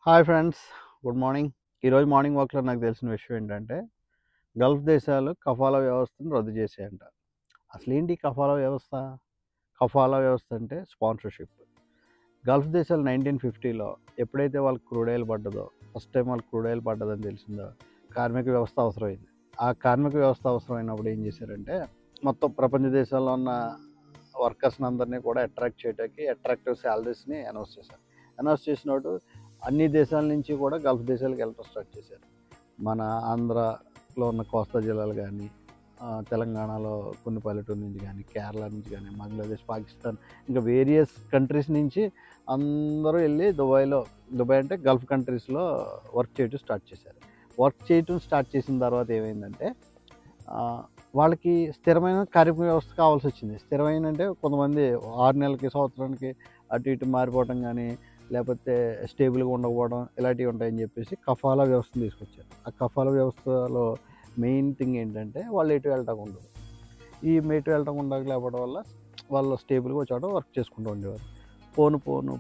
Hi friends, good morning. ఈరోజు morning వాక్లో నాకు తెలిసిన విషయం ఏంటంటే గల్ఫ్ దేశాలు కఫాలా వ్యవస్థను రద్దు చేసాయంట. అసలు ఏంటి కఫాలా వ్యవస్థ? కఫాలా వ్యవస్థ అంటే స్పాన్సర్షిప్. గల్ఫ్ దేశాలు 1950లో ఎప్పుడైతే వాళ్ళకి క్రూడ్ ఆయిల్ పడ్డదో, ఫస్ట్ టైం వాళ్ళకి క్రూడ్ ఆయిల్ పడ్డదని తెలిసిందో కార్మిక వ్యవస్థ అవసరమైంది. ఆ కార్మిక వ్యవస్థ అవసరమైనప్పుడు ఏం చేశారంటే మొత్తం ప్రపంచ దేశాల్లో ఉన్న వర్కర్స్ని అందరినీ కూడా అట్రాక్ట్ చేయడానికి అట్రాక్టివ్ శాలరీస్ని అనౌన్స్ చేశారు. అనౌన్స్ చేసినప్పుడు అన్ని దేశాల నుంచి కూడా గల్ఫ్ దేశాలకు వెళ్ళటం స్టార్ట్ చేశారు. మన ఆంధ్రాలో ఉన్న కోస్తా జిల్లాలు కానీ, తెలంగాణలో కొన్ని పల్లెటూరు నుంచి కానీ, కేరళ నుంచి కానీ, బంగ్లాదేశ్, పాకిస్తాన్, ఇంకా వేరియస్ కంట్రీస్ నుంచి అందరూ వెళ్ళి దుబాయ్ అంటే గల్ఫ్ కంట్రీస్లో వర్క్ చేయటం స్టార్ట్ చేశారు. వర్క్ చేయటం స్టార్ట్ చేసిన తర్వాత ఏమైందంటే వాళ్ళకి స్థిరమైన కార్మిక వ్యవస్థ కావాల్సి వచ్చింది. స్థిరమైన అంటే కొంతమంది 6 నెలలకి, సంవత్సరానికి అటు ఇటు మారిపోవటం కానీ, లేకపోతే స్టేబుల్గా ఉండకపోవడం ఇలాంటివి ఉంటాయని చెప్పేసి కఫాలా వ్యవస్థను తీసుకొచ్చారు. ఆ కఫాలా వ్యవస్థలో మెయిన్ థింగ్ ఏంటంటే వాళ్ళు ఎటు వెళ్ళటం ఉండదు. ఈ ఎటు వెళ్ళటం ఉండకపోవడం వల్ల వాళ్ళు స్టేబుల్గా వచ్చాక వర్క్ చేసుకుంటూ ఉండేవారు.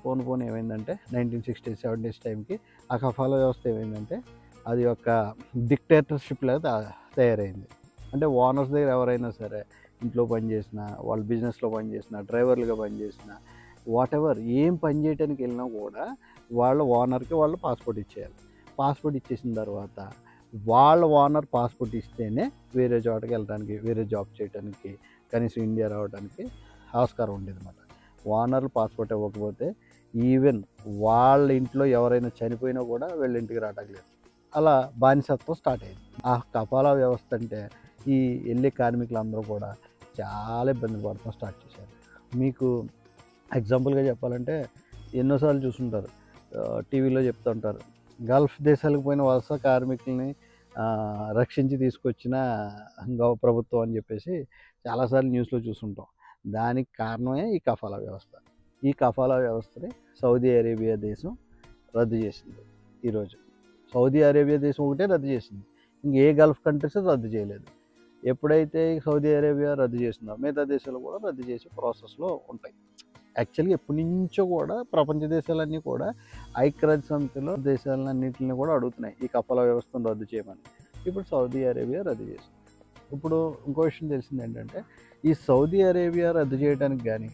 పోను ఏమైందంటే 1960s, 70s టైంకి ఆ కఫాలా వ్యవస్థ ఏమైందంటే అది ఒక డిక్టేటర్షిప్ లాగా తయారైంది. అంటే ఓనర్స్ దగ్గర ఎవరైనా సరే ఇంట్లో పనిచేసిన, వాళ్ళు బిజినెస్లో పనిచేసిన, డ్రైవర్లుగా పనిచేసిన, వాటెవర్ ఏం పని చేయడానికి వెళ్ళినా కూడా వాళ్ళ ఓనర్కి వాళ్ళు పాస్పోర్ట్ ఇచ్చేయాలి. పాస్పోర్ట్ ఇచ్చేసిన తర్వాత వాళ్ళ ఓనర్ పాస్పోర్ట్ ఇస్తేనే వేరే చోటకి వెళ్ళడానికి, వేరే జాబ్ చేయడానికి, కనీసం ఇండియా రావడానికి ఆస్కారం ఉండేది అన్నమాట. ఓనర్లు పాస్పోర్ట్ ఇవ్వకపోతే ఈవెన్ వాళ్ళ ఇంట్లో ఎవరైనా చనిపోయినా కూడా వీళ్ళ ఇంటికి రావడానికి లేదు. అలా బానిసత్వం స్టార్ట్ అయింది. ఆ కఫాలా వ్యవస్థ అంటే ఈ వెళ్ళే కార్మికులందరూ కూడా చాలా ఇబ్బంది పడటం స్టార్ట్ చేశారు. మీకు ఎగ్జాంపుల్గా చెప్పాలంటే ఎన్నోసార్లు చూసుంటారు, టీవీలో చెప్తుంటారు, గల్ఫ్ దేశాలకు పోయిన వలస కార్మికుల్ని రక్షించి తీసుకొచ్చిన ప్రభుత్వం అని చెప్పేసి చాలాసార్లు న్యూస్లో చూసుంటాం. దానికి కారణమే ఈ కఫాలా వ్యవస్థ. ఈ కఫాలా వ్యవస్థని సౌదీ అరేబియా దేశం రద్దు చేసింది. ఈరోజు సౌదీ అరేబియా దేశం ఒకటే రద్దు చేసింది, ఇంకే గల్ఫ్ కంట్రీస్ రద్దు చేయలేదు. ఎప్పుడైతే సౌదీ అరేబియా రద్దు చేసిందో మిగతా దేశాలు కూడా రద్దు చేసే ప్రాసెస్లో ఉంటాయి. యాక్చువల్గా ఎప్పటి నుంచో కూడా ప్రపంచ దేశాలన్నీ కూడా ఐక్యరాజ్య సమితిలో దేశాలన్నింటిని కూడా అడుగుతున్నాయి ఈ కఫాలా వ్యవస్థను రద్దు చేయమని. ఇప్పుడు సౌదీ అరేబియా రద్దు చేసింది. ఇప్పుడు ఇంకో విషయం తెలిసింది ఏంటంటే ఈ సౌదీ అరేబియా రద్దు చేయడానికి కానీ,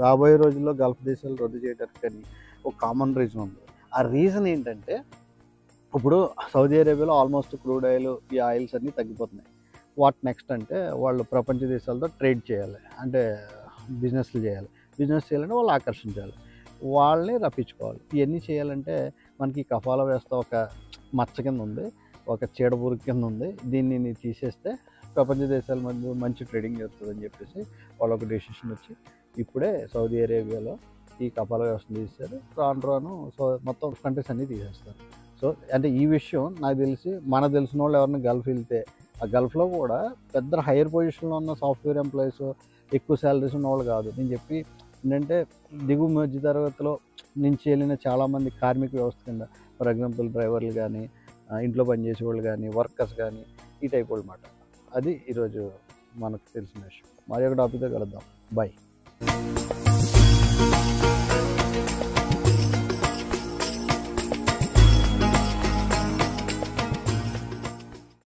రాబోయే రోజుల్లో గల్ఫ్ దేశాలు రద్దు చేయడానికి కానీ ఒక కామన్ రీజన్ ఉంది. ఆ రీజన్ ఏంటంటే ఇప్పుడు సౌదీ అరేబియాలో ఆల్మోస్ట్ క్రూడ్ ఆయిల్, ఈ ఆయిల్స్ అన్నీ తగ్గిపోతున్నాయి. వాట్ నెక్స్ట్ అంటే వాళ్ళు ప్రపంచ దేశాలతో ట్రేడ్ చేయాలి, అంటే బిజినెస్లు చేయాలి. బిజినెస్ చేయాలంటే వాళ్ళు ఆకర్షించాలి, వాళ్ళని రప్పించుకోవాలి. ఇవన్నీ చేయాలంటే మనకి కఫాలా వ్యవస్థ ఒక మచ్చ కింద ఉంది, ఒక చీడపురుగు కింద ఉంది. దీన్ని తీసేస్తే ప్రపంచ దేశాల మధ్య మంచి ట్రేడింగ్ జరుగుతుందని చెప్పేసి వాళ్ళు ఒక డెసిషన్ వచ్చి ఇప్పుడే సౌదీ అరేబియాలో ఈ కఫాలా వ్యవస్థను తీసేశారు. రాను మొత్తం కంట్రీస్ అన్నీ తీసేస్తారు. సో అంటే ఈ విషయం నాకు తెలిసి మనకు తెలిసిన వాళ్ళు ఎవరైనా గల్ఫ్ వెళ్తే ఆ గల్ఫ్లో కూడా పెద్ద హైయర్ పొజిషన్లో ఉన్న సాఫ్ట్వేర్ ఎంప్లాయీస్, ఎక్కువ శాలరీస్ ఉన్నవాళ్ళు కాదు. నేను చెప్పి ఏంటంటే దిగువ మధ్య తరగతిలో నుంచి వెళ్ళిన చాలామంది కార్మిక వ్యవస్థ కింద, ఫర్ ఎగ్జాంపుల్ డ్రైవర్లు కానీ, ఇంట్లో పనిచేసే వాళ్ళు కానీ, వర్కర్స్ కానీ, ఈ టైప్ వాళ్ళు మాట. అది ఈరోజు మనకు తెలిసిన విషయం. మరి ఒక టాపిక్తో కలుద్దాం. బాయ్.